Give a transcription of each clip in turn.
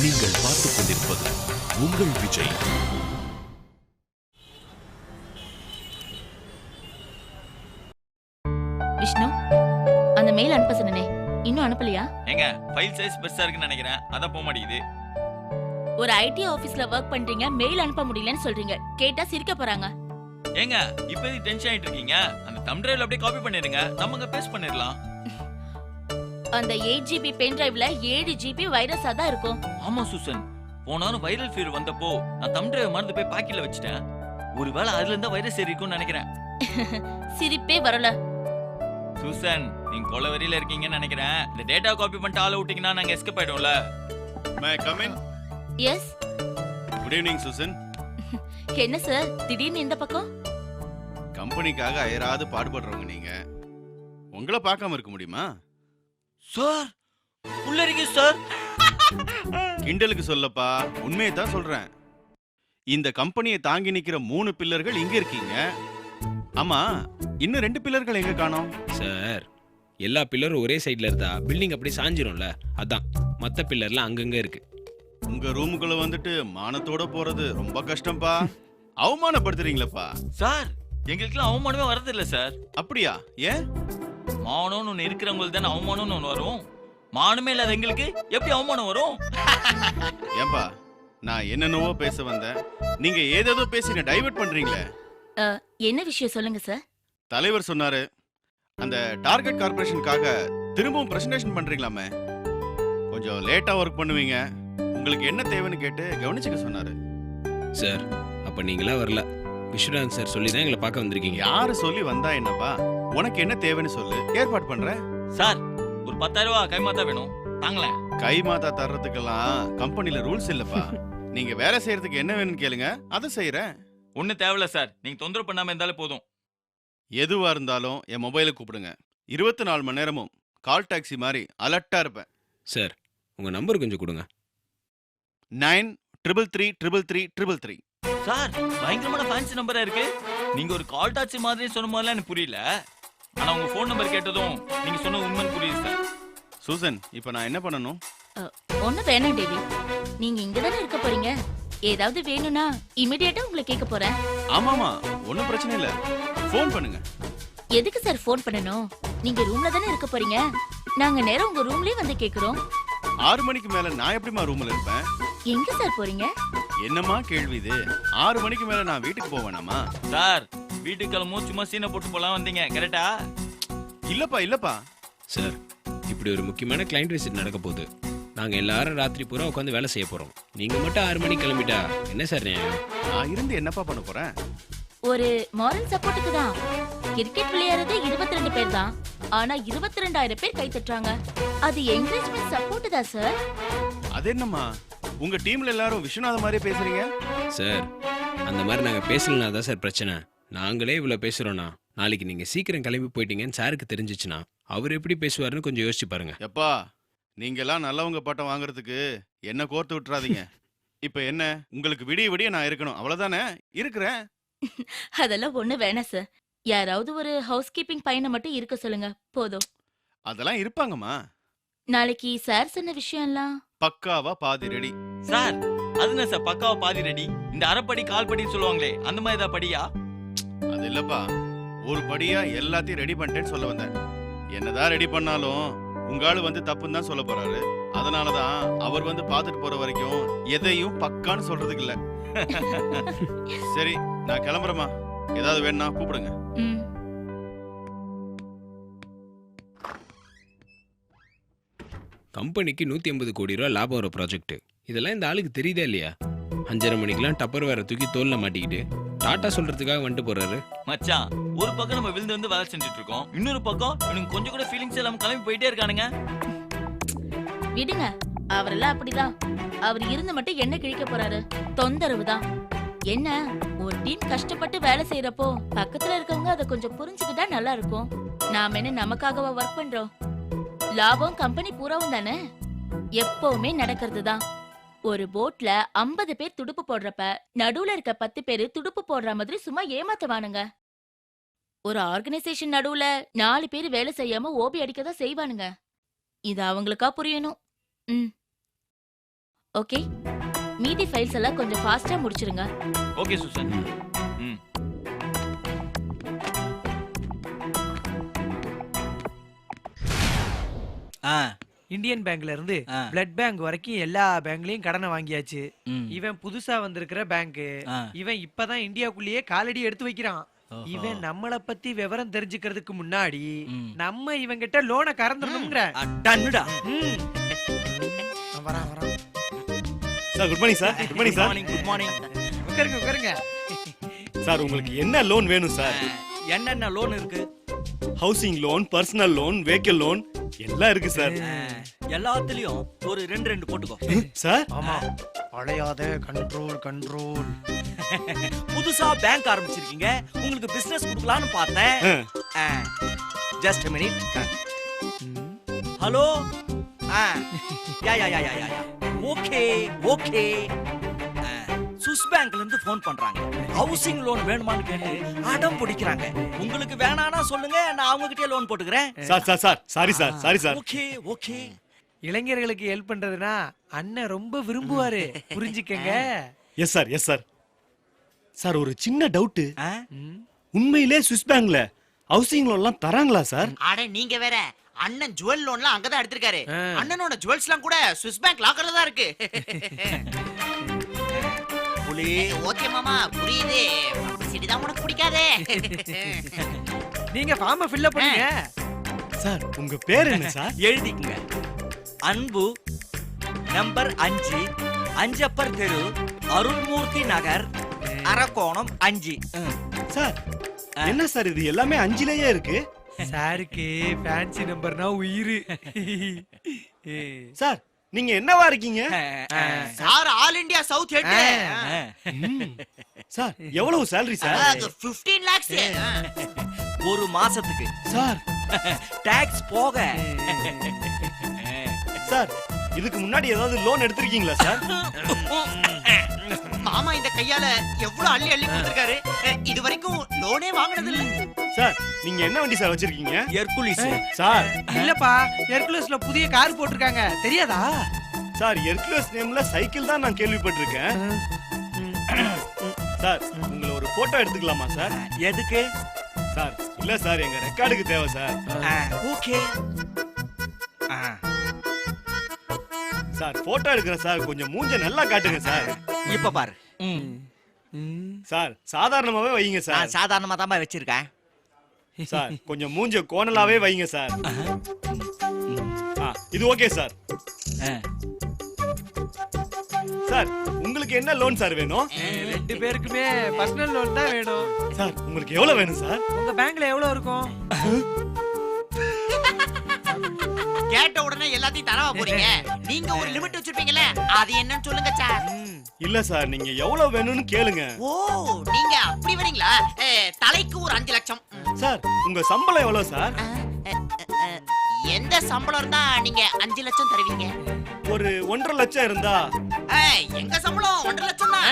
நீங்கள் பார்த்துக் கொண்டிருப்பது உங்கள் விஜய். விஷ்ணு, அந்த மெயில் அனுப்ப சொன்னனே, இன்னும் அனுப்பலையா? ஏங்க ஃபைல் சைஸ் பெருசா இருக்குன்னு நினைக்கிறேன், அதான் போக மாட்டேங்குது. ஒரு ஐடி ஆபீஸ்ல வர்க் பண்றீங்க, மெயில் அனுப்ப முடியலன்னு சொல்றீங்க, கேட்டா சிரிக்க போறாங்க. ஏங்க இப்போ எதுக்கு டென்ஷன் ஆயிட்டு இருக்கீங்க? அந்த தம் டிரைவ்ல அப்படியே காப்பி பண்ணிடுங்க, நம்ம பேஸ்ட் பண்ணிடலாம். அந்த 8 GB பென் டிரைவ்ல 7 GB வைரஸா தான் இருக்கும். ஆமா சூசன், போனாலும் வைரல் ஃபீவர் வந்தப்போ நான் தம் டிரைவ் மறந்து போய் பாக்கெட்ல வச்சிட்டேன். ஒருவேளை அதுல இருந்தா வைரஸ் ஏறி இருக்கும்னு நினைக்கிறேன். சிரிப்பே வரல. சூசன், நீங்க கொலவெறியில இருக்கீங்கன்னு நினைக்கிறேன். இந்த டேட்டா காப்பி பண்ணிட்டு ஆள விட்டீங்கன்னா நாங்க எஸ்கேப் ஆயிடும்ல. May I come in? Yes. Good evening, Susan. என்ன சார் திடீர்னு இந்த பக்கம்? கம்பெனிக்காக அயராது பாடுபடுறவங்க நீங்க. உங்களை பார்க்காம இருக்க முடியுமா? சார் உள்ள இருக்கீங்க சார். கிண்டலுக்கு சொல்லப்பா, உண்மையை தான் சொல்றேன். இந்த கம்பெனியை தாங்கி நிக்கிற 3 பில்லர்கள் இங்க இருக்கீங்க. ஆமா, இன்னும் 2 பில்லர்கள் எங்க காணோம்? சார், எல்லா பில்லரும் ஒரே சைடுல இருந்தா பில்டிங் அப்படி சாஞ்சிரும்ல, அதான் மற்ற பில்லர்லாம் அங்கங்க இருக்கு. உங்க ரூமுக்குள்ள வந்துட்டு மானத்தோட போறது ரொம்ப கஷ்டம்பா. அவமானப்படுத்துறீங்களப்பா. சார் எங்களுக்குலாம் அவமானமே வரது இல்ல சார். அப்படியா? ஏன்? மானம்னு ஒண்ணு இருக்கிறவங்களுக்கு தானே அவமானம்னு ஒண்ணு வரும். மானமே இல்லாத எங்களுக்கு எப்படி அவமானம் வரும்? ஏன்பா, நான் என்னென்னவோ பேச வந்தேன், நீங்க ஏதேதோ பேசி டைவர்ட் பண்றீங்களே. என்ன விஷயம் சொல்லுங்க சார். தலைவர் சொன்னாரு, அந்த டார்கெட் கார்ப்பரேஷனுக்காக திரும்பவும் பிரசன்டேஷன் பண்றீங்களாமே, கொஞ்சம் லேட்டா ஒர்க் பண்ணுவீங்க, உங்களுக்கு என்ன தேவைன்னு கேட்டு கவனிச்சுக்க சொன்னாரு. சார், அப்ப நீங்களா வரல, விஸ்வநாதன் சார் சொல்லி தான் எங்களை பார்க்க வந்திருக்கீங்க. யாரு சொல்லி வந்தா என்னப்பா, உனக்கு என்ன தேவைன்னு சொல்லு, ஏற்பாடு பண்றேன். சார் ஒரு 10,000 ரூபாய் கைமாத்தா வேணும், தாங்களேன். கை மாத்தா தர்றதுக்கெல்லாம் கம்பெனில ரூல்ஸ் இல்லப்பா. நீங்க வேலை செய்யறதுக்கு என்ன வேணும்னு கேளுங்க, அதை செய்யறேன். ஒண்ணு தேவையில்ல சார், நீங்க தொந்தரவு பண்ணாம இருந்தாலே போதும். எதுவா இருந்தாலும் என் மொபைலை கூப்பிடுங்க, 24 மணி நேரமும் கால் டாக்ஸி மாதிரி அலர்ட்டா இருப்பேன். சார், உங்க நம்பர் கொஞ்சம் கொடுங்க. 93333333. சார் பயங்கரமான ஃபேன்சி நம்பரா இருக்கு. நீங்க ஒரு கால் டாக்ஸி மாதிரி சொன்ன மாதிரிலாம் எனக்கு புரியல. ஆனா உங்க ஃபோன் நம்பர் கேட்டதும் நீங்க சொன்ன உண்மைன்னு புரியுது சார். சூசன், இப்போ நான் என்ன பண்ணணும்? ஒண்ணு வேணாம் டேவி, நீங்க இங்க தானே இருக்க போறீங்க. ஏதாவது வேணும்னா இமிடியேட்டா உங்களை கேட்க போறேன். ஆமாமா, ஒன்னும் பிரச்சனை இல்ல, ஃபோன் பண்ணுங்க. எதுக்கு சார் ஃபோன் பண்ணணும்? நீங்க ரூம்ல தானே இருக்க போறீங்க, நாங்க நேரா உங்க ரூம்லயே வந்து கேக்குறோம். 6 மணிக்கு மேல நான் எப்படிமா ரூம்ல இருப்பேன்? எங்க சார் போறீங்க? என்னம்மா கேள்வி இது? 6 மணிக்கு மேல நான் வீட்டுக்கு போவேனாமா? சார் வீட்டுக்கு கிளம்பும் சும்மா சீனை போட்டு போலாம் வந்தீங்க, கரெக்டா? இல்லப்பா. சார், இப்படி ஒரு முக்கியமான கிளைண்ட் விசிட் நடக்க போகுது. நாங்க எல்லாரும் ராத்திரி பூரா உட்காந்து வேலை செய்ய போறோம். நீங்க மட்டும் 6 மணிக்கு கிளம்பிட்டா என்ன சார் நியாயம்? நான் இருந்து என்னப்பா பண்ண போறேன்? ஒரு மாரல் சப்போர்ட்டுக்கு தான். கிரிக்கெட் விளையாடுறது 22 பேர் தான், ஆனா 22,000 பேர் கை தட்டுறாங்க. அது என்கரேஜ்மென்ட் சப்போர்ட் தான் சார். அது என்னம்மா, உங்க டீம்ல எல்லாரும் விஸ்வநாத மாதிரி பேசுறீங்க? சார், அந்த மாதிரி நாங்க பேசலனா தான் சார் பிரச்சனை. நாங்களே இவ்வளவு பேசுறோம்னா நாளைக்கு நீங்க சீக்கிரம் கிளம்பி போயிட்டீங்கன்னு சாருக்கு தெரிஞ்சிச்சுன்னா அவர் எப்படி பேசுவாருன்னு கொஞ்சம் யோசிச்சு பாருங்க. எப்பா, நீங்க எல்லாம் நல்லவங்க பட்டம் வாங்குறதுக்கு என்ன கோர்த்து விட்டுறாதீங்க. இப்ப என்ன, உங்களுக்கு விடிய விடிய நான் இருக்கணும், அவ்வளவுதானே? இருக்கிறேன். அதெல்லாம் ஒண்ணு வேணாம் சார். யாராவது ஒரு ஹவுஸ் கீப்பிங் பையனை மட்டும் இருக்க சொல்லுங்க, போதும். அதெல்லாம் இருப்பாங்கம்மா. நாளைக்கு சார் சொன்ன விஷயம் எல்லாம் பக்காவா பாதி ரெடி. சார் அது என்ன சார் பக்காவா பாதி ரெடி? இந்த அரைப்படி கால் படின்னு சொல்லுவாங்களே, அந்த மாதிரி ஏதாவது படியா? அது இல்லப்பா, ஒரு படியா எல்லாத்தையும் ரெடி பண்ணிட்டேன்னு சொல்ல வந்தேன். என்னதான் ரெடி பண்ணாலும் உங்க ஆளு வந்து தப்புன்னு தான் சொல்ல போறாரு. அதனாலதான் அவர் வந்து பாத்துட்டு போற வரைக்கும் எதையும் பக்கான்னு சொல்றதுக்கு இல்ல. சரி, நான் கிளம்புறேமா. ஏதாவது வேணும்னா கூப்பிடுங்க. கம்பெனிக்கு 150 கோடி ரூபா லாபம் வர ப்ராஜெக்ட். இதெல்லாம் இந்த ஆளுக்கு தெரியுதா இல்லையா? 5:30 மணிக்கெல்லாம் டப்பர் வேற தூக்கி தோல்ல மாட்டிக்கிட்டு டாட்டா சொல்றதுக்காக வந்துட்டு போறாரு. மச்சான், ஒரு பக்கம் நம்ம விழுந்து வந்து வேலை செஞ்சுட்டு இருக்கோம், இன்னொரு பக்கம் இவனுக்கு கொஞ்சம் கூட ஃபீலிங்ஸ் எல்லாம் கிளம்பி போயிட்டே இருக்கானுங்க. விடுங்க, அவரெல்லாம் அப்படிதான். அவர் இருந்து மட்டும் என்ன கிழிக்க போறாரு? தொந்தரவு தான். என்ன, ஒரு டீம் கஷ்டப்பட்டு வேலை செய்யறப்போ பக்கத்துல இருக்கவங்க அதை கொஞ்சம் புரிஞ்சுக்கிட்டா நல்லா இருக்கும். நாம என்ன நமக்காகவா ஒர்க் பண்றோம்? லாபம் கம்பெனி பூராவும் தானே. எப்பவுமே நடக்கிறது தான். ஒரு போட்ல 50 பேர் துடுப்பு போடுறப்ப நடுவுல இருக்க 10 பேரு துடுப்பு போடுற மாதிரி சும்மா ஏமாத்துவானுங்க. ஒரு ஆர்கனைசேஷன் நடுவுல 4 பேர் வேலை செய்யாம ஓபி அடிக்கதான் செய்வானுங்க. இது அவங்களுக்கா புரியணும். ஓகே, மீதி ஃபைல்ஸ் எல்லாம் கொஞ்சம் ஃபாஸ்டா முடிச்சிருங்க. Okay Susan. ம். இந்தியன் பேங்க்ல இருந்து பிளட் பேங்க் வரைக்கும் எல்லா பேங்க்லயும் கடனை வாங்கியாச்சு. இவன் புதுசா வந்திருக்கிற பேங்க். இவன் இப்பதான் இந்தியாக்குள்ளேயே காலடி எடுத்து வைக்கிறான். இவன் நம்மள பத்தி விவரம் தெரிஞ்சுக்கிறதுக்கு முன்னாடி நம்ம இவன் கிட்ட லோனை கறந்துடணும்ங்கற. டன்னுடா. வரான் வரான். Sir good morning sir. Good morning sir. Good morning. உட்காருங்க உட்காருங்க. சார் உங்களுக்கு என்ன லோன் வேணும் சார்? என்னென்ன லோன் இருக்கு? Housing loan, personal loan, vehicle loan எல்லாம் இருக்கு சார். எல்லாத்துலயும் ஒரு 2 போட்டுக்கோ. சார் ஆமா, அழையாத கண்ட்ரோல் கண்ட்ரோல். புதுசா பேங்க் ஆரம்பிச்சிருக்கீங்க, உங்களுக்கு பிசினஸ் கொடுக்கலாம்னு பார்த்தேன். Just a minute. Hello. Yeah yeah yeah yeah yeah. Okay okay. Swiss பேங்க்ல இருந்து ஃபோன் பண்றாங்க. ஹவுசிங் லோன் வேணுமான்னு கேட்டு அடம் பிடிக்கிறாங்க. உங்களுக்கு வேணானா சொல்லுங்க, நான் அவங்க கிட்டே லோன் போட்டுக்கிறேன். Sir sir sir sorry sir sorry sir. Okay okay. இளைஞர்களுக்கு ஹெல்ப் பண்றதுனா அண்ணன் ரொம்ப விரும்புவாரு, புரிஞ்சுக்கங்க. Yes sir yes sir. Sir ஒரு சின்ன டவுட். ஆ? உண்மையிலே சுவிஸ் பேங்க்ல ஹவுசிங் லோன்லாம் தராங்களா சார்? அட நீங்க வேற, அண்ணன் ஜுவல் லோன்லாம் அங்கதான் எடுத்திருக்காரு. அண்ணனோட ஜுவல்ஸ்லாம் கூட சுவிஸ் பேங்க் லாக்கர்ல தான் இருக்கு. புலி. ஓகே மாமா, புரியுது. பப்ளிசிட்டி தான் உனக்கு பிடிக்காதே. நீங்க ஃபார்ம் ஃபில் பண்ணுங்க. சார் உங்க பேர் என்ன சார்? எழுதிக்கங்க. அன்பு, நம்பர் 5, அஞ்சப்பர் தெரு, அருள்மூர்த்தி நகர், அரக்கோணம் 5. சார் என்ன சார் இது எல்லாமே 5லயே இருக்கு? சாருக்கு ஃபேன்சி நம்பர்னா உயிர். சார் நீங்க என்னவா இருக்கீங்க? Sir all India south head. Sir எவ்வளவு salary சார்? 15 lakhs. ஒரு மாசத்துக்கு சார் டாக்ஸ் போக. சார் இதுக்கு முன்னாடி ஏதாவது லோன் எடுத்திருக்கீங்களா சார்? மாமா இந்த கையால எவ்வளவு அள்ளி அள்ளி கொடுத்திருக்காரு. இது வரைக்கும் லோனே வாங்குனது இல்ல. சார் நீங்க என்ன வண்டி சார் வச்சிருக்கீங்க? ஹெர்குலிஸ். சார் இல்லப்பா, ஹெர்குலஸ்ல புதிய கார் போட்டிருக்காங்க, தெரியாதா? சார் ஹெர்குலஸ் நேம்ல சைக்கிள் தான் நான் கேள்விப்பட்டிருக்கேன். சார் உங்களை ஒரு போட்டோ எடுத்துக்கலாமா சார்? எதுக்கு? சார் இல்ல சார் எங்க ரெக்கார்டுக்கு தேவை சார். ஓகே. சார் போட்டோ எடுக்கிறேன் சார், கொஞ்சம் மூஞ்ச நல்லா காட்டுங்க சார். இப்ப பாரு. சார் சாதாரணமாவே வைங்க சார். நான் சாதாரணமா தான் வச்சிருக்கேன். சார் கொஞ்சம் மூஞ்ச கோணலாவே வைங்க சார். இது ஓகே சார். சார் உங்களுக்கு என்ன லோன் சார் வேணும்? 2 பேருக்குமே பர்சனல் லோன் தான் வேணும். சார் உங்களுக்கு எவ்வளவு வேணும் சார்? உங்க பேங்க்ல எவ்வளவு இருக்கும்? கேட்ட உடனே எல்லாத்தையும் தரவா போறீங்க. நீங்க ஒரு லிமிட் வச்சிருப்பீங்கல, அது என்னன்னு சொல்லுங்க சார். இல்ல சார் நீங்க எவ்வளவு வேணும்னு கேளுங்க. ஓ நீங்க அப்படி வரீங்களா? தலைக்கு ஒரு 5 லட்சம். சார் உங்க சம்பளம் எவ்வளவு சார்? எந்த சம்பளம் இருந்தா நீங்க 5 லட்சம் தருவீங்க? ஒரு 1.5 லட்சம் இருந்தா. எங்க சம்பளம் 1.5 லட்சம் தான்.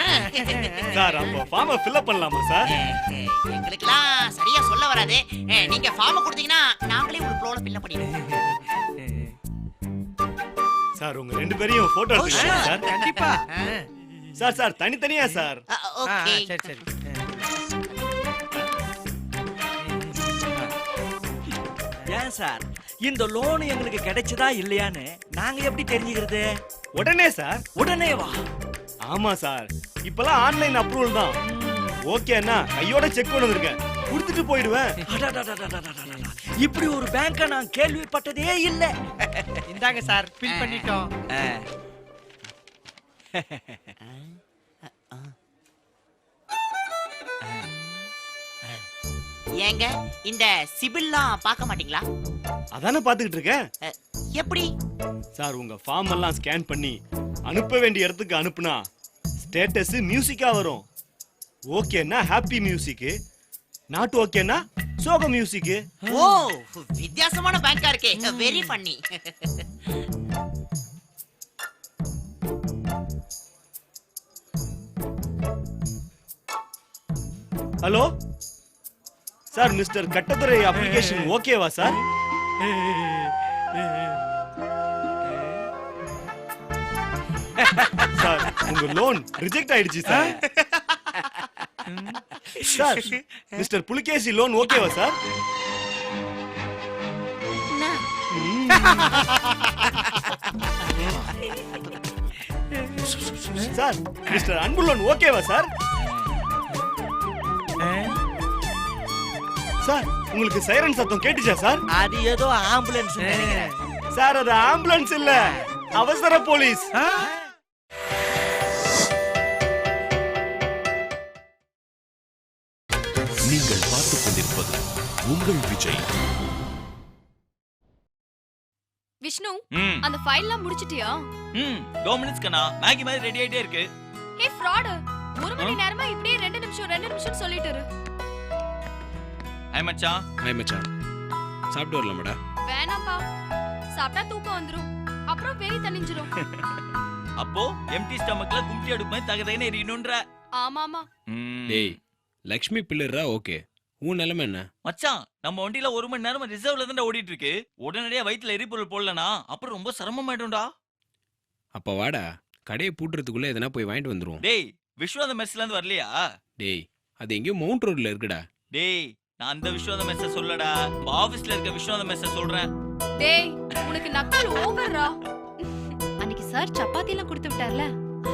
சார் அப்ப ஃபார்மை ஃபில் அப் பண்ணலாமா சார்? எங்களுக்குலாம் சரியா சொல்ல வராது. நீங்க ஃபார்ம் கொடுத்தீங்கன்னா நாங்களே ஒரு ஃப்ளோல ஃபில் பண்ணிடுவோம். சார் உங்க 2 பேரையும் போட்டோ எடுத்துக்கலாம் சார். கண்டிப்பா. சார் சார் தனித்தனியா சார். ஓகே. சரி சரி. ஏன் சார் இந்த லோன் எங்களுக்கு கிடைச்சதா இல்லையான்னு நாங்க எப்படி தெரிஞ்சுக்கிறது? உடனே சார். உடனே வா. ஆமா சார் இப்பெல்லாம் ஆன்லைன் அப்ரூவல் தான். ஓகேண்ணா கையோட செக் பண்ணி வந்திருக்கேன், கொடுத்துட்டு போயிடுவேன். அடடடடடடடடட. இப்படி ஒரு பேங்க நான் கேள்விப்பட்டதே இல்ல. இந்தாங்க சார், ஃபில் பண்ணிட்டோம். ஏங்க இந்த சிபில்லாம் பார்க்க மாட்டீங்களா? அதானே பாத்துக்கிட்டு இருக்கேன். எப்படி? சார் உங்க ஃபார்ம் எல்லாம் ஸ்கேன் பண்ணி அனுப்ப வேண்டிய இடத்துக்கு அனுப்புனா ஸ்டேட்டஸ் மியூசிக்கா வரும். ஓகேன்னா ஹாப்பி மியூசிக், நாட் ஓகேன்னா சோக மியூசிக். ஓ வித்தியாசமான பேங்கா இருக்கே, very funny. Hello sir, mister Kattathurai application ஓகேவா சார்? சார் உங்க லோன் ரிஜெக்ட் ஆயிடுச்சு sir. Sir mister Pulikesi loan ஓகேவா sir? Sir mister Anbu loan ஓகேவா சார்? சார் உங்களுக்கு சைரன் சத்தம் கேட்டுச்சா சார்? அது ஏதோ ஆம்புலன்ஸ் நினைக்கிறேன். சார் அது ஆம்புலன்ஸ் இல்ல, அவசர போலீஸ். நீங்கள் பார்த்துக் கொண்டிருப்பது உங்கள் விஜய். விஷ்ணு ம் அந்த ஃபைல்லாம் முடிச்சிட்டியா? ம் 2 மினிட்ஸ் கண்ணா, மேகி மாதிரி ரெடி ஆயிட்டே இருக்கு. ஹே ஃப்ராட், 1 மணி நேரமா இப்படியே 2 நிமிஷம் சொல்லிட்டு இரு. ஹாய் மச்சான். ஹாய் மச்சான், சாப்பிட்டு வரலாமாடா? வேணாம்பா, சாப்பிட்டா தூக்கம் வந்துரும், அப்புறம் வெறி தணிஞ்சிரும். அப்போ எம்டி ஸ்டமக்ல கும்டி அடுப்பு தகதகன்னு எரியணும்ன்ற. ஆமாமா. டேய் லக்ஷ்மி பிள்ளர்ரா, ஓகே. உன் நிலைமை என்ன? மச்சான் நம்ம வண்டியில 1 மணி நேரமா ரிசர்வ்ல தான் ஓடிட்டு இருக்கு. உடனடியா வயித்துல எரிபொருள் போடலனா அப்புறம் ரொம்ப சிரமமாயிடும்டா. அப்ப வாடா, கடையை பூட்டுறதுக்குள்ள எதனா போய் வாங்கிட்டு வந்துருவோம். டேய் விஸ்வாத மெஸ்ல இருந்து வரலையா? டேய் அது எங்கேயோ மவுண்ட் ரோட்ல இருக்குடா. டேய் நான் அந்த விஸ்வாத மெஸ்ஸ சொல்லடா, ஆபீஸ்ல இருக்க விஸ்வாத மெஸ்ஸ சொல்றேன். டேய் உனக்கு நக்கல் ஓவர்ரா. அன்னைக்கு சார் சப்பாத்தி எல்லாம் கொடுத்து விட்டார்ல,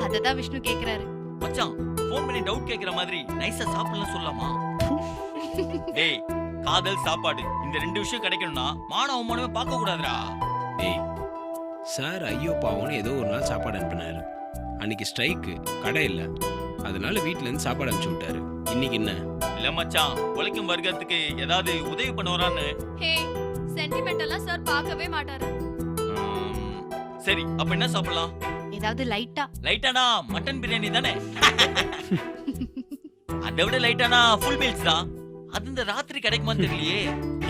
அததான் விஷ்ணு கேக்குறாரு. மச்சான் ஃபோன் பண்ணி டவுட் கேக்குற மாதிரி நைஸா சாப்பிடலாம் சொல்லலாமா? டேய் காதல் சாப்பாடு இந்த 2 விஷயம் கிடைக்கணும்னா மான அவமானமே பார்க்க கூடாதுடா. டேய் சார் ஐயோ பாவம்னு ஏதோ ஒரு நாள் சாப்பாடு அனுப்பினாரு. அன்னைக்கு ஸ்ட்ரைக்கு, கடை இல்ல, அதனால வீட்ல இருந்து சாப்பாடு அனுப்பிச்சு விட்டாரு. இன்னைக்கு என்ன? இல்ல மச்சான், உழைக்கும் வர்க்கத்துக்கு ஏதாவது உதவி பண்ணுவாரான்னு. ஹே சென்டிமெண்ட் எல்லாம் சார் பார்க்கவே மாட்டாரு. சரி அப்ப என்ன சாப்பிடலாம்? ஏதாவது லைட்டா. லைட்டானா மட்டன் பிரியாணி தானே? அதை விட லைட்டானா ஃபுல் மீல்ஸ் தான். அது இந்த ராத்திரி கிடைக்குமான்னு தெரியலையே.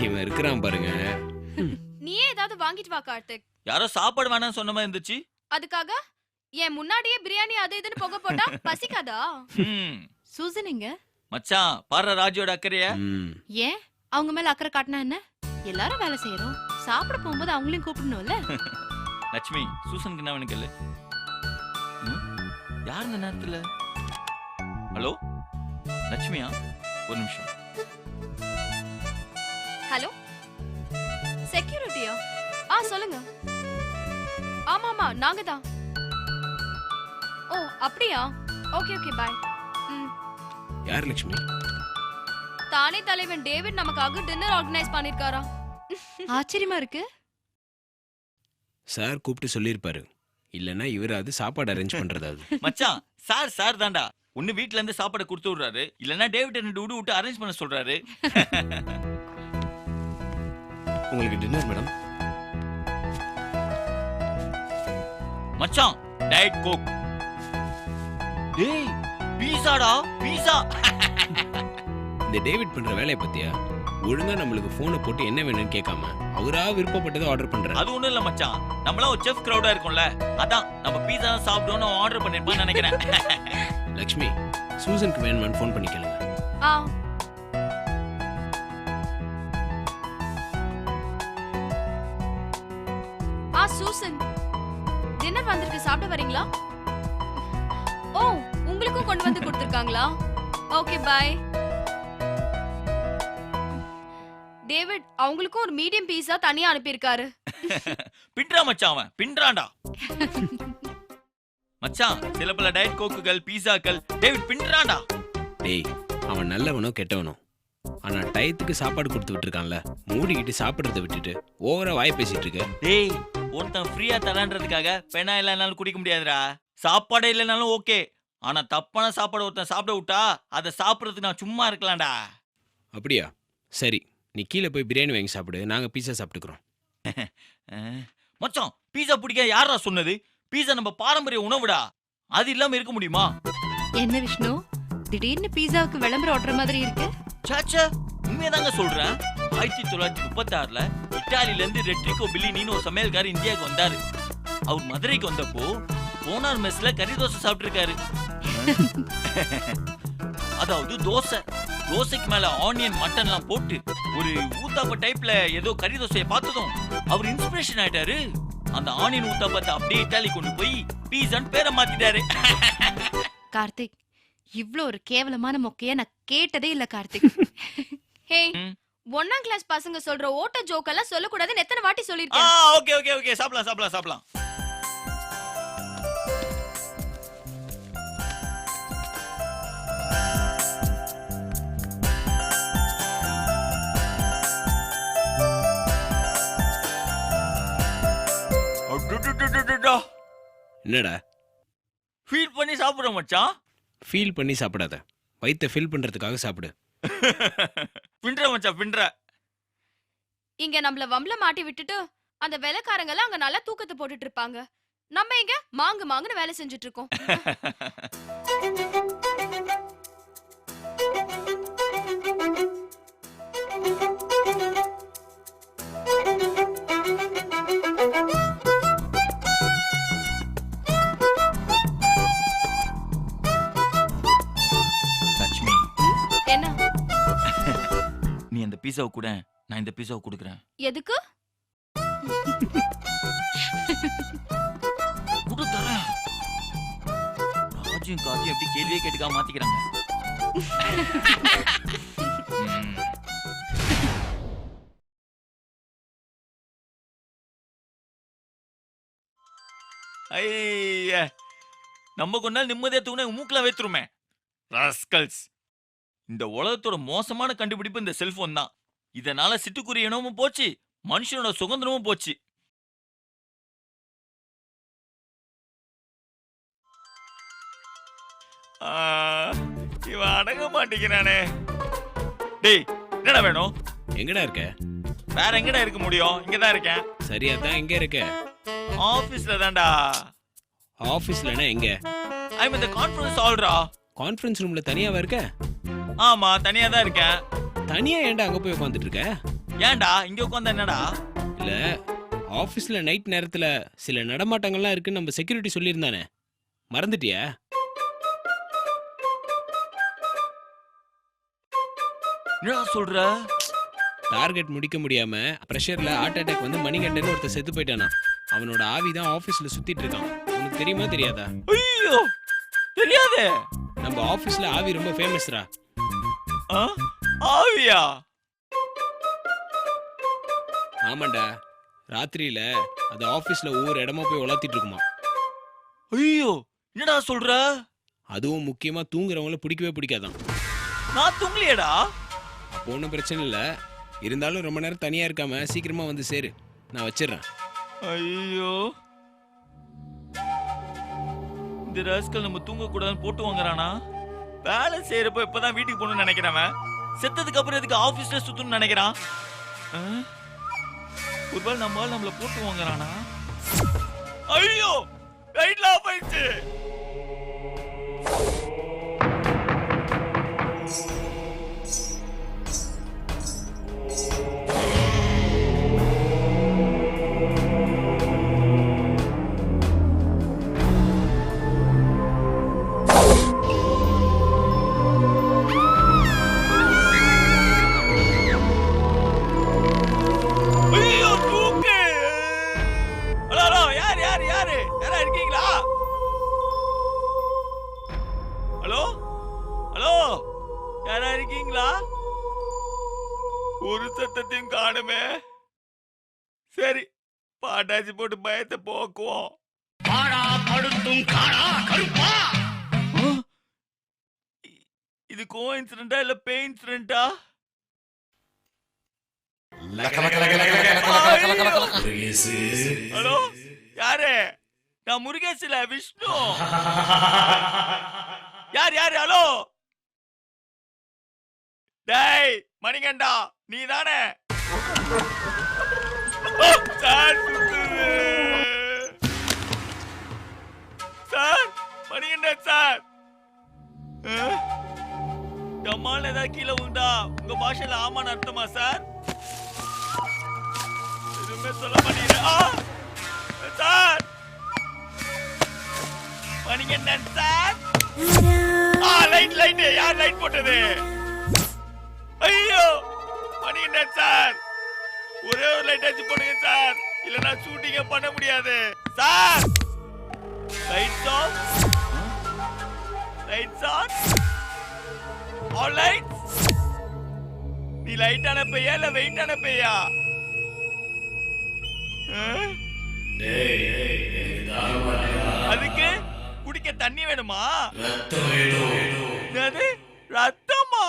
இவன் இருக்கிறான் பாருங்க. நீயே ஏதாவது வாங்கிட்டு வா கார்த்திக். யாரோ சாப்பாடு வேணாம்னு சொன்ன மாதிரி இருந்துச்சு. அதுக்காக என் முன்னாடியே பிரியாணி அது இதுன்னு போக போட்டா பசிக்காதா? சூசன் எங்க? மச்சான் பாரு ராஜியோட அக்கறைய. ஏன் அவங்க மேல அக்கறை காட்டினா என்ன? எல்லாரும் வேலை செய்யறோம், சாப்பிட போகும்போது அவங்களையும் கூப்பிடணும்ல. லட்சுமி சூசனுக்கு என்ன வேணும் கேளு. யார் இந்த நேரத்துல? ஹலோ லட்சுமியா, ஒரு நிமிஷம். ஹலோ செக்யூரிட்டியா? சொல்லுங்க. ஆமாமா நாங்க தான். ஓ அப்படியா? Okay okay bye. யார் லட்சுமி? தானே தலைவன் டேவிட் நமக்காக டின்னர் ஆர்கனைஸ் பண்ணிருக்காரா. ஆச்சரியமா இருக்கு. சார் கூப்பிட்டு சொல்லியிருப்பாரு, இல்லன்னா இவராது சாப்பாடு அரேஞ்ச் பண்றதாவது. மச்சான் சார் தான்டா. ஒண்ணு வீட்ல இருந்து சாப்பாடு கொடுத்து விடுறாரு, இல்லன்னா டேவிட் என்ன டூடு விட்டு அரேஞ்ச் பண்ண சொல்றாரு. உங்களுக்கு டின்னர் மேடம். மச்சான் டயட் கோக். டேய் பீஸாடா, பீஸா. இந்த டேவிட் பண்ற வேலையை பத்தியா? ஒழுங்கா நம்மளுக்கு போனை போட்டு என்ன வேணும்னு கேட்காம அவரா விருப்பப்பட்டதை ஆர்டர் பண்றாரு. அது ஒண்ணும் இல்ல மச்சான், நம்மளாம் ஒரு செஃப் கிரவுடா இருக்கும்ல, அதான் நம்ம பீஸா சாப்பிடணும்னு ஆர்டர் பண்ணிருப்பான்னு நினைக்கிறேன். லட்சுமி சூசனுக்கு வேணுமான்னு ஃபோன் பண்ணி கேளுங்க. சூசன் டின்னர் வந்திருக்கு, சாப்பிட வரீங்களா? ஓ உங்களுக்கும் கொண்டு வந்து கொடுத்திருக்காங்களா? Okay bye. டேவிட் அவங்களுக்கும் ஒரு மீடியம் பீஸா தனியா அனுப்பியிருக்காரு. பின்றா மச்சான், அவன் பின்றான்டா. மச்சான் சில பல டயட் கோக்குகள் பீஸாக்கள் டேவிட் பின்றான்டா. டேய் அவன் நல்லவனோ கெட்டவனோ, ஆனா டயத்துக்கு சாப்பாடு கொடுத்து விட்டுருக்கான்ல, மூடிக்கிட்டு சாப்பிடுறத விட்டுட்டு ஓவரா வாய் பேசிட்டு இருக்க. டேய் ஒருத்தன் ஃப்ரீயா தரான்றதுக்காக பெனா இல்லைனாலும் குடிக்க முடியாதுடா. சாப்பாடே இல்லைனாலும் ஓகே, ஆனா தப்பான சாப்பாடு ஒருத்தன் சாப்பிட விட்டா அதை சாப்பிடறதுக்கு நான் சும்மா இருக்கலாம்டா. அப்படியா? சரி நீ கீழே போய் பிரியாணி வாங்கி சாப்பிடு, நாங்க பீஸா சாப்பிட்டுக்கிறோம். மச்சான் பீஸா பிடிக்க யாரா சொன்னது? பீஸா நம்ம பாரம்பரிய உணவுடா, அது இல்லாம இருக்க முடியுமா? என்ன விஷ்ணு திடீர்னு பீஸாவுக்கு விளம்பரம் ஓட்டுற மாதிரி இருக்கு? சாச்சா உண்மையதாங்க சொல்றேன். 1936ல இத்தாலியில இருந்து ரெட்ரிகோ பில்லினின்னு ஒரு சமையல்காரர் இந்தியாவுக்கு வந்தாரு. அவர் மதுரைக்கு வந்தப்போ போனார் மெஸ்ல கறி தோசை சாப்பிட்டு இருக்காரு. அதாவது தோசைக்கு மேல ஆனியன் மட்டன் எல்லாம் போட்டு ஒரு ஊத்தாப்ப டைப்ல ஏதோ கறி தோசையை பார்த்ததும் அவர் இன்ஸ்பிரேஷன் ஆயிட்டாரு. அந்த ஆனியன் ஊத்தப்பத்தை அப்படியே இட்டாலி கொண்டு போய் பீஸான்னு பேரை மாத்திட்டாரு. கார்த்திக், இவ்ளோ ஒரு கேவலமான மொக்கைய நான் கேட்டதே இல்ல கார்த்திக். ஹே, 1ஆம் கிளாஸ் பசங்க சொல்ற ஓட்ட ஜோக் எல்லாம் சொல்லக்கூடாதுன்னு எத்தனை வாட்டி சொல்லிருக்கேன். ஓகே ஓகே ஓகே, சாப்பிடலாம் சாப்பிடலாம் சாப்பிடலாம். என்னடா ஃபீல் பண்ணி சாப்பிடுறோம் மச்சான். ஃபீல் பண்ணி சாப்பிடாத, வயித்தை ஃபில் பண்றதுக்காக சாப்பிடு. பின்ற மச்சான் பின்ற. இங்க நம்மள வம்பல மாட்டி விட்டுட்டு அந்த வேலைக்காரங்க எல்லாம் அங்க நல்லா தூக்கத்தை போட்டுட்டு இருப்பாங்க. நம்ம இங்க மாங்கு மாங்குன்னு வேலை செஞ்சுட்டு இருக்கோம். லட்சுமி, என்ன? நீ அந்த பீஸாவை கூட, நான் இந்த பீஸாவை கொடுக்குறேன். எதுக்கு? குடு தரேன். ராஜும் காஜும் எப்படி கேள்வியே கேட்டுக்காம மாத்திக்கிறாங்க. ஐய, நம்ம கொஞ்ச நாள் நிம்மதியா தூங்கினா மூக்கெல்லாம் வைத்துருமே ராஸ்கல்ஸ். இந்த உலகத்தோட மோசமான கண்டுபிடிப்பு இந்த செல்போன் தான். இதனால சிட்டுக்குருவி இனமும் போச்சு, மனுஷனோட சுதந்திரமும் போச்சு. இவன் அடங்க மாட்டேங்கிறானே. டேய், என்னடா வேணும்? எங்கடா இருக்க? வேற எங்கடா இருக்க முடியும்? இங்கதான் இருக்கேன். சரியா தான், எங்க இருக்க? ஆபீஸ்ல தான்டா. ஆபீஸ்லனா எங்க? ஐம் இந்த கான்ஃபரன்ஸ் ஹால்ரா. கான்ஃபரன்ஸ் ரூம்ல தனியாவா இருக்க? ஆமா, தனியா தான் இருக்கேன். தனியா ஏன்டா அங்க போய் உட்கார்ந்துட்டு இருக்க? ஏன்டா இங்க உட்கார்ந்தா என்னடா? இல்ல, ஆபீஸ்ல நைட் நேரத்துல சில நடமாட்டங்கள்லாம் இருக்குன்னு நம்ம செக்யூரிட்டி சொல்லியிருந்தானே, மறந்துட்டியா? என்னடா சொல்ற? டார்கெட் முடிக்க முடியாம பிரஷர்ல ஹார்ட் அட்டாக் வந்து மணிகண்டன் ஒருத்தர் செத்து போயிட்டானா. அவனோட ஆவி தான் ஆபீஸ்ல சுத்திட்டு இருக்கான். உனக்கு தெரியுமா தெரியாதா? ஐயோ, தெரியாதே. நம்ம ஆபீஸ்ல ஆவி ரொம்ப ஃபேமஸ்ரா. ஆவியா? ஆமாண்டா, ராத்திரியில அது ஆபீஸ்ல ஒவ்வொரு இடமா போய் உலாத்திட்டு இருக்குமா. ஐயோ, என்னடா சொல்ற? அதுவும் முக்கியமா தூங்குறவங்கள பிடிக்கவே பிடிக்காதான். நான் தூங்கலையேடா. அப்போ ஒன்றும் பிரச்சனை இல்லை, இருந்தாலும் ரொம்ப நேரம் தனியா இருக்காம சீக்கிரமா வந்து சேரு, நான் வச்சிடுறேன். ஐயோ, இந்த ராஸ்கல் நம்ம தூங்க கூடாதுன்னு போட்டு வாங்குறானா? வேலை செய்யறப்ப இப்பதான் வீட்டுக்கு போகணும்னு நினைக்கிறவன் செத்ததுக்கு அப்புறம் எதுக்கு ஆபீஸ்ல சுத்தணும்னு நினைக்கிறான்? ஒருவேளை நம்ம நம்மள போட்டு வாங்குறானா? ஐயோ, லைட்ல ஆஃப் ஆயிடுச்சு. ஒரு சத்தத்தையும் காணுமே. சரி, பாட்டாச்சி போட்டு பயத்தை போக்குவோம். இது கோஇன்சிடென்ட்டா இல்ல பேயின்சிடென்ட்டா? ஹலோ, யாரு? நான் முருகேஷ் இல்ல, விஷ்ணு. யார் யாரு? ஹலோ, டேய் மணிகண்டா, நீ தானே? Sir, sir, Manikandan sir. டம்மால் ஏதாவது கீழே உண்டா? உங்க பாஷையில ஆமான்னு அர்த்தமா சார்? எதுவுமே சொல்ல மாட்டேங்கிறேன் sir. Manikandan sir. Light light, யார் லைட் போட்டது? ஐயோ, மணிகண்டன் சார், ஒரே ஒரு லைட் அடிச்சு போடுங்க சார். இல்லனா ஷூட்டிங்க பண்ண முடியாது. Sir lights off, lights on, all lights. நீ லைட் அனுப்பையா இல்ல வெயிட் அனுப்பையா? அதுக்கு குடிக்க தண்ணி வேணுமா? என்னது ரத்தமா?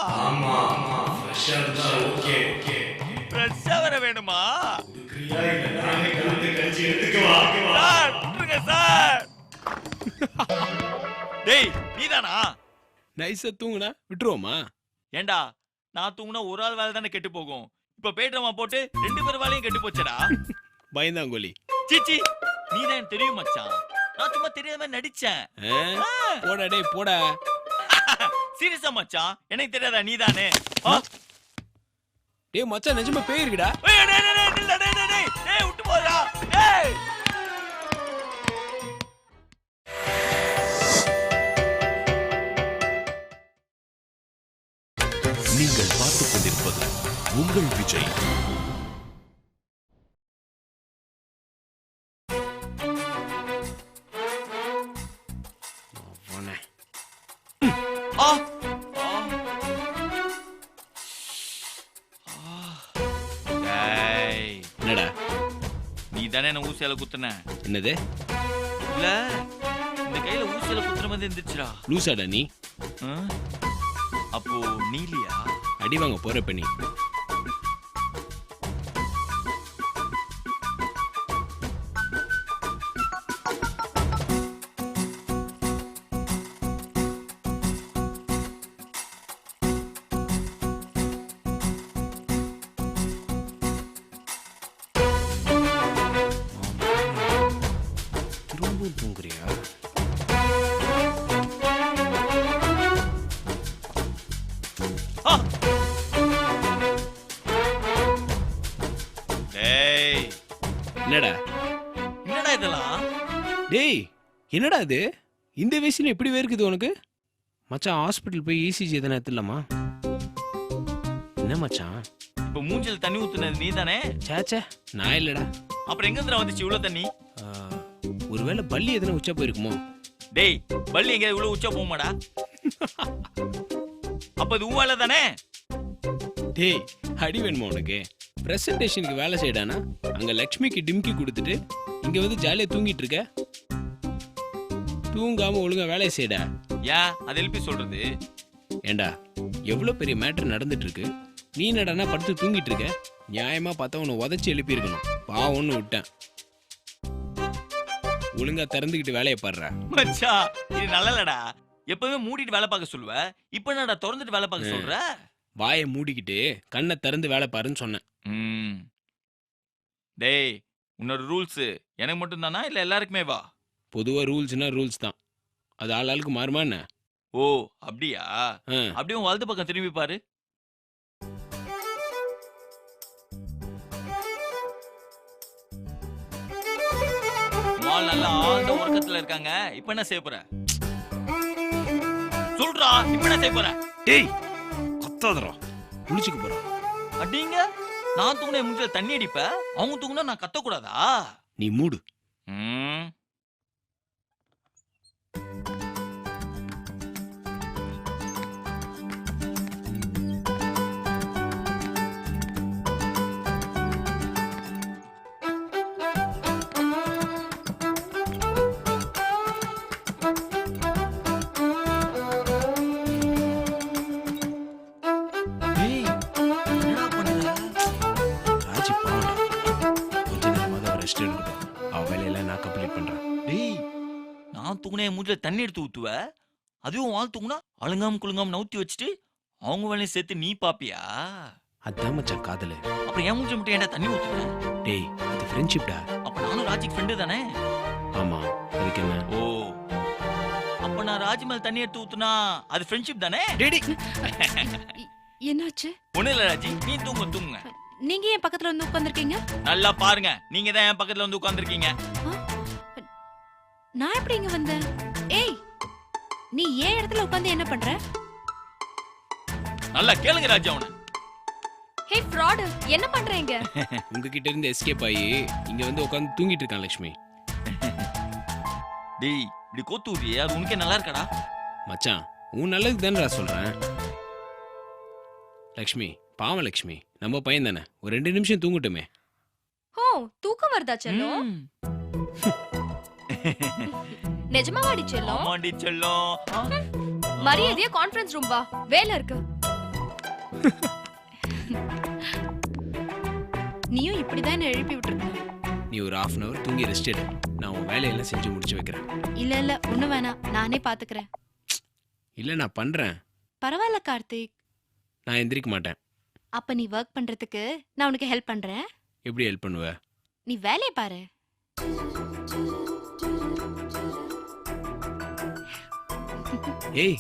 ஃப்ரெஷ்ஷா வர வேணுமா? சார் விட்டுருங்க சார். டேய் நீதானா? நைஸா தூங்குனா விட்டுருவோமா? ஏண்டா நான் தூங்குனா ஒரு ஆள் வேலை தானே கெட்டு போகும். இப்ப பேட்ரமா போட்டு 2 பேர் வேலையும் கெட்டு போச்சடா. பயந்தாங்கோலி. சீச்சி நீதான் எனக்கு தெரியும் மச்சான். நான் சும்மா தெரியாம நடிச்சேன். போடா டேய் போடா. சீரியஸா மச்சான் எனக்கு தெரியாதா நீதானே? டேய் மச்சான் நிஜமா பேய் இருக்குடா. ஏய் டேய் டேய் டேய் டேய் டேய் டேய் விட்டு போடா. ஏய் நீங்கள் பார்த்துக் கொண்டிருப்பது உங்கள் விஜய். போனே. ஆ டேய் என்னடா? நீ தானே என்ன ஊசியால குத்துன? என்னது? இல்ல இந்த கையில ஊசியால குத்துற மாதிரி இருந்துச்சுடா. லூசாடா நீ? அப்போ நீலியா? அடி வாங்க போறப்ப நீ. திரும்பவும் தூங்குறியா? டேய் என்னடா? என்னடா இதெல்லாம்? டேய் என்னடா இது? இந்த வயசுல எப்படி வேர்க்குது உனக்கு? மச்சான் ஹாஸ்பிட்டல் போய் இசிஜி எதனா எடுத்துடலாமா? என்ன மச்சான்? இப்ப மூஞ்சில தண்ணி ஊத்துனது நீதானே? சேச்சே நான் இல்லடா. அப்புறம் எங்க இருந்து வந்துச்சு இவ்வளவு தண்ணி? ஒருவேளை பள்ளி எதனா உச்சா போயிருக்குமோ? டேய் பள்ளி எங்க இவ்வளவு உச்சா போமாடா? அப்ப இது ஊவால தானே? டேய் அடி வேணுமா உனக்கு? பிரசன்டேஷனுக்கு வேலை செய்யடானா அங்க லக்ஷ்மிக்கு டிம்கி கொடுத்துட்டு இங்க வந்து ஜாலியா தூங்கிட்டு இருக்க. தூங்காம ஒழுங்கா வேலையை செய்யடா. ஏன் அது எழுப்பி சொல்றது? ஏண்டா எவ்வளவு பெரிய மேட்டர் நடந்துட்டு இருக்கு, நீ என்னடானா படுத்து தூங்கிட்டு இருக்க? நியாயமா பார்த்தா உன்னை உதச்சி எழுப்பி இருக்கணும். பாவம்னு விட்டேன். ஒழுங்கா திறந்துக்கிட்டு வேலையை பாடுற. மச்சான் இது நல்லலடா. எப்பவுமே மூடிட்டு வேலை பார்க்க சொல்லுவ, இப்ப என்னடா திறந்துட்டு வேலை பார்க்க சொல்ற? வாயை மூடிக்கிட்டு கண்ணை திறந்து வேலை பாருன்னு சொன்னேன். டேய் உன்னோட ரூல்ஸ் எனக்கு மட்டும் தானா இல்ல எல்லாருக்குமே வா? பொதுவா ரூல்ஸ்னா ரூல்ஸ் தான், அது ஆளாளுக்கு மாறுமா என்ன? ஓ அப்படியா? அப்படியே உன் வலது பக்கம் திரும்பி பாரு. மால் நல்லா ஆழ்ந்த உறக்கத்துல இருக்காங்க. இப்ப என்ன செய்ய போற? சொல்றா இப்ப என்ன செய்ய போற? டேய் கத்தாதடா, குளிச்சுக்க போறான். அடிங்க நான் தூங்குன மூஞ்சில தண்ணி அடிப்ப, அவங்க தூங்குனா நான் கத்த கூடாதா? நீ மூடு. தூங்குனே மூஞ்சில தண்ணி எடுத்து ஊத்துவ, அதுவும் வாழ் தூங்குனா அழுங்காம குழுங்காம நவுத்தி வச்சுட்டு அவங்க வேலையும் சேர்த்து நீ பாப்பியா? அதான் மச்சான் காதலு. அப்புறம் என் மூஞ்சில மட்டும் ஏன்டா தண்ணி ஊத்துற? டேய் அது ஃப்ரெண்ட்ஷிப்டா. அப்ப நானும் ராஜிக்கு ஃப்ரெண்டு தானே? ஆமா அதுக்கு என்ன? ஓ அப்ப நான் ராஜி மேல தண்ணி எடுத்து ஊத்துனா அது ஃப்ரெண்ட்ஷிப் தானே? டேடி என்னாச்சு? ஒண்ணு இல்ல ராஜி, நீ தூங்குங்க. நீங்க ஏன் பக்கத்துல வந்து உட்கார்ந்திருக்கீங்க? நல்லா பாருங்க, நீங்க தான் என் பக்கத்துல வந்து உட்கார்ந்திருக்கீங்க. நான் எப்படி இங்க வந்தேன்? ஏய் நீ ஏன் இடத்துல உட்கார்ந்து என்ன பண்ற? நல்லா கேளுங்க ராஜா. அவன ஹே ஃப்ராடு என்ன பண்றீங்க? உங்ககிட்ட இருந்து எஸ்கேப் ஆகி இங்க வந்து உட்காந்து தூங்கிட்டு இருக்கான் லட்சுமி. டேய் இப்படி கோத்தூரியே அது உனக்கே நல்லா இருக்கடா. மச்சான் உன் நல்லதுக்கு தானே சொல்றேன். லக்ஷ்மி பாவம் லக்ஷ்மி, நம்ம பையன் தானே, ஒரு 2 நிமிஷம் தூங்கட்டுமே. ஓ தூக்கம் வருதா செல்லம்? நிஜமாவாடி செல்லம்? ஆமாண்டி செல்லம். மரியாதையா கான்ஃபரன்ஸ் ரூம் வா, வேலை இருக்கு. நீயும் இப்படிதான் என்ன எழுப்பி விட்டுருக்க. நீ ஒரு 1/2 hour தூங்கி ரெஸ்ட் எடு, நான் உன் வேலையெல்லாம் செஞ்சு முடிச்சு வைக்கிறேன். இல்ல ஒண்ணு வேணாம், நானே பாத்துக்கிறேன். இல்ல நான் பண்றேன். பரவாயில்ல கார்த்திக். நான் எந்திரிக்க மாட்டேன். அப்ப நீ ஒர்க் பண்றதுக்கு நான் உனக்கு ஹெல்ப் பண்றேன். எப்படி ஹெல்ப் பண்ணுவ? நீ வேலையை பாரு. ஏய்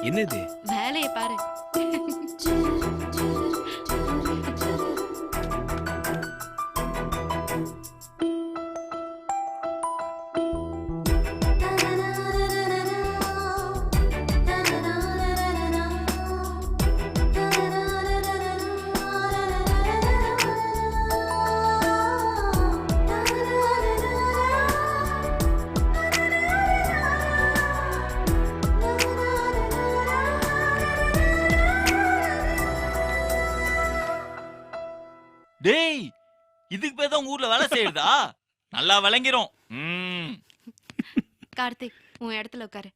என்னது? வேலையை பாரு. டேய் இதுக்கு பேர் தான் ஊர்ல வேலை செய்யறதா? நல்லா விளங்கிரும். கார்த்திக் உன் இடத்துல உட்காரு.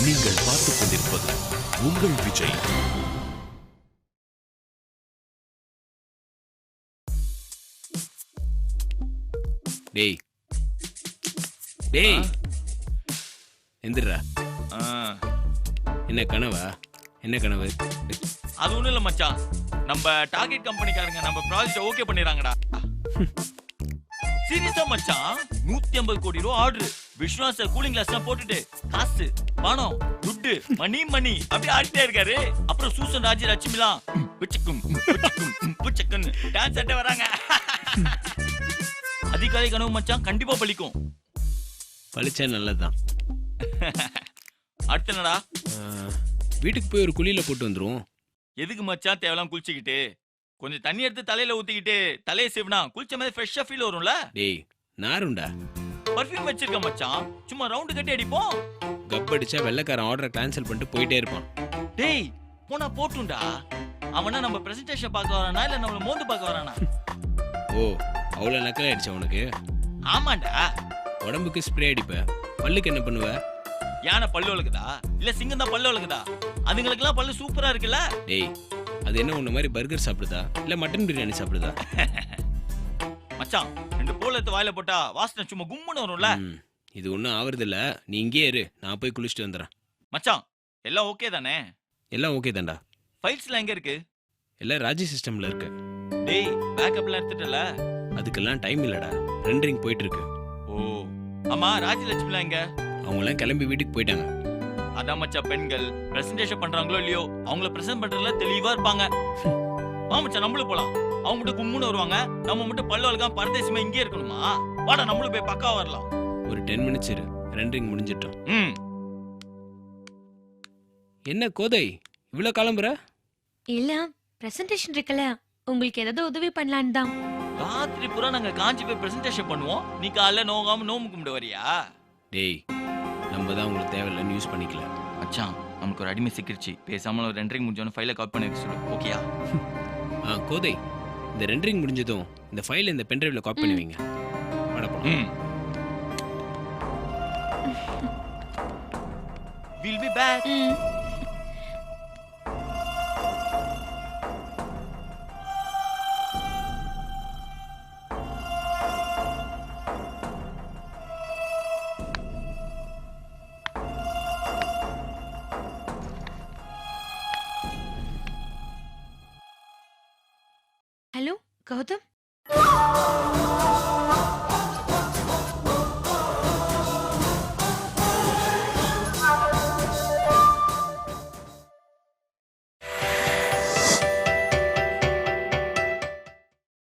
நீங்கள் பார்த்துக் கொண்டிருப்பது உங்கள் விஜய். டேய் டேய் எந்திரா. என்ன கனவா? என்ன கனவு? அது ஒண்ணும் இல்ல மச்சான், நம்ம டார்கெட் கம்பெனிக்காரங்க நம்ம ப்ராஜெக்ட் ஓகே பண்ணிராங்கடா. சீரியஸா மச்சான், 150 கோடி ரூபா ஆர்டர். விஸ்வாச கூலிங் கிளாஸ்லாம் போட்டுட்டு காசு பணம் துட்டு மணி மணி அப்படியே ஆடிட்டே இருக்காரு. அப்புறம் சூசன் ராஜி லட்சுமிலாம் பிச்சுக்கும் பிச்சுக்கும் பிச்சுக்குன்னு டான்ஸ் ஆட்டே வராங்க. அதிகாலை கனவு மச்சான் கண்டிப்பா பலிக்கும். பழிச்சா நல்லதுதான். அடுத்து என்னடா? வீட்டுக்கு போய் ஒரு குழியில போட்டு வந்துருவோம். எதுக்கு மச்சான் தேவலாம் குளிச்சுக்கிட்டு? கொஞ்சம் தண்ணி எடுத்து தலையில ஊத்திக்கிட்டு தலையை சேவனா குளிச்ச மாதிரி ஃப்ரெஷ்ஷா ஃபீல் வரும்ல. டேய் நாருண்டா. பர்ஃபியூம் வச்சிருக்க மச்சான், சும்மா ரவுண்டு கட்டி அடிப்போம். கப் அடிச்சா வெள்ளைக்காரன் ஆர்டரை கேன்சல் பண்ணிட்டு போயிட்டே இருப்பான். டேய் போனா போட்டுண்டா. அவனா நம்ம பிரசன்டேஷன் பார்க்க வரானா இல்ல நம்மள மோந்து பார்க்க வரானா? ஓ அவ்வளோ நக்கல் ஆயிடுச்சா உனக்கு? ஆமாண்டா. உடம்புக்கு ஸ்ப்ரே அடிப்ப, பல்லுக்கு என்ன பண்ணுவ? யானை பல்லு வளக்குதா இல்ல சிங்கம் தான் பல்லு வளக்குதா? அதுங்களுக்கெல்லாம் பல்லு சூப்பரா இருக்குல்ல. டேய் அது என்ன உன்ன மாதிரி பர்கர் சாப்பிடுதா இல்ல மட்டன் பிரியாணி சாப்பிடுதா? மச்சான் 2 போல எடுத்து வாயில போட்டா வாசனை சும்மா கும்முன்னு வரும்ல. இது ஒன்றும் ஆவறது இல்ல. நீ இங்கே இரு, நான் போய் குளிச்சுட்டு வந்துடுறேன். மச்சான் எல்லாம் ஓகே தானே? எல்லாம் ஓகே தான்டா. ஃபைல்ஸ்லாம் எங்க இருக்கு? எல்லாம் ராஜி சிஸ்டம்ல இருக்கு. டேய் பேக்கப்லாம் எடுத்துட்டல? அதுக்கெல்லாம் டைம் இல்லடா, ரெண்டரிங் போயிட்டு இருக்கு. ஓ ஆமா, ராஜலட்சுமிலாம் எங்க? அவங்களாம் கிளம்பி வீட்டுக்கு போயிட்டாங்க. அதான் மச்சான், பெண்கள் பிரசன்டேஷன் பண்றாங்களோ இல்லையோ அவங்கள பிரசன்ட் பண்றதுல தெளிவா இருப்பாங்க. வா மச்சான் நம்மளும் போலாம். அவங்க மட்டும் கும்முன்னு வருவாங்க, நம்ம மட்டும் பல்லு வளர்க்காம பரதேசமா இங்கே இருக்கணுமா? வாடா நம்மளும் போய் பக்கா வரலாம். ஒரு 10 மினிட்ஸ் இரு, ரெண்டரிங் முடிஞ்சிட்டோம். என்ன கோதை இவ்வளோ கிளம்புற? இல்ல பிரசன்டேஷன் இருக்குல்ல, உங்களுக்கு ஏதாவது உதவி பண்ணலான்னு தான். ராத்திரி பூரா நாங்க காஞ்சி போய் பிரசன்டேஷன் பண்ணுவோம், நீ காலைல நோகாம நோம்பு கும்பிட வரியா? டேய் நம்ம தான் உங்களுக்கு தேவையில்லைன்னு யூஸ் பண்ணிக்கல. மச்சான் நமக்கு ஒரு அடிமை சிக்கிருச்சு, பேசாம ஒரு ரெண்டரிங் முடிஞ்சோன்னு ஃபைலை காப்பி பண்ணி வைக்க சொல்லு, ஓகேயா? கோதை இந்த ரெண்டரிங் முடிஞ்சதும் இந்த ஃபைலை இந்த பென்ட்ரைவ்ல காப்பி பண்ணி வைங்க. வாடா போலாம். We'll be back. Hello Gautham.